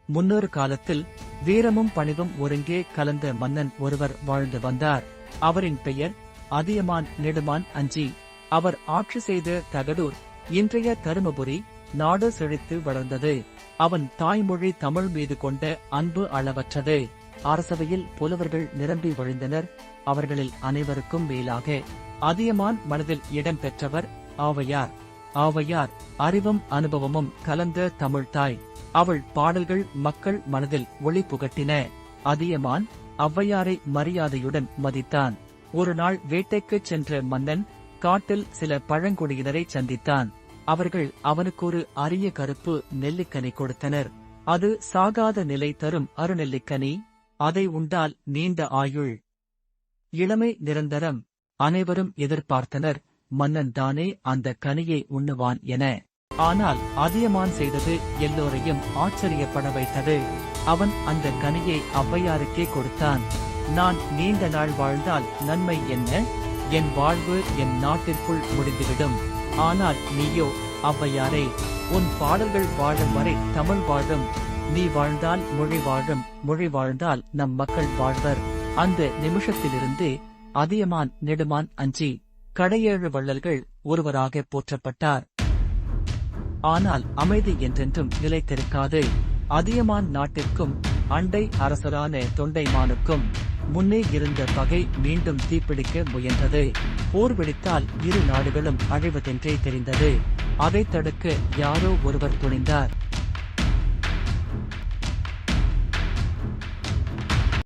முன்னொரு காலத்தில் வீரமும் பணிவும் ஒருங்கே கலந்த மன்னன் ஒருவர் வாழ்ந்து வந்தார். அவரின் பெயர் அதியமான் நெடுமான் அஞ்சி. அவர் ஆட்சி செய்த தகடூர், இன்றைய தருமபுரி நாடு செழித்து வளர்ந்தது. அவன் தாய்மொழி தமிழ் மீது கொண்ட அன்பு அளவற்றது. அரசவையில் புலவர்கள் நிரம்பி வழிந்தனர். அவர்களில் அனைவருக்கும் மேலாக அதியமான் மனதில் இடம் பெற்றவர் ஔவையார். ஔவையார் அறிவும் அனுபவமும் கலந்த தமிழ்த்தாய். அவள் பாடல்கள் மக்கள் மனதில் ஒளி புகட்டின. அதியமான் ஔவையாரை மரியாதையுடன் மதித்தான். ஒரு நாள் வேட்டைக்குச் சென்ற மன்னன் காட்டில் சில பழங்குடியினரை சந்தித்தான். அவர்கள் அவனுக்கு ஒரு அரிய கருப்பு நெல்லிக்கனி கொடுத்தனர். அது சாகாத நிலை தரும் அருநெல்லிக்கனி. அதை உண்டால் நீண்ட ஆயுள், இளமை நிரந்தரம். அனைவரும் எதிர்பார்த்தனர், மன்னன் தானே அந்த கனியை உண்ணுவான் என. ஆனால் அதியமான் செய்தது எல்லோரையும் ஆச்சரியப்பட வைத்தது. அவன் அந்த கனியை ஔவையாருக்கே கொடுத்தான். நான் நீண்ட நாள் வாழ்ந்தால் நன்மை என்ன? என் வாழ்வு என் நாட்டிற்குள் முடிந்துவிடும். ஆனால் நீயோ ஔவையாரே, உன் பாடல்கள் வாழும் வரை தமிழ் வாழும். நீ வாழ்ந்தால் மொழி வாழும், மொழி வாழ்ந்தால் நம் மக்கள் வாழ்வர். அந்த நிமிஷத்திலிருந்து அதியமான் நெடுமான் அஞ்சி கடையேழு வள்ளல்கள் ஒருவராக போற்றப்பட்டார். ஆனால் அமைதி என்றென்றும் நிலைத்திருக்காது. அதியமான் நாட்டிற்கும் அண்டை அரசரான தொண்டைமானுக்கும் முன்னே இருந்த பகை மீண்டும் தீப்பிடிக்க முயன்றது. போர் வெடித்தால் இரு நாடுகளும் அழிவதென்றே தெரிந்தது. அதை தடுக்க யாரோ ஒருவர் துணிந்தார்.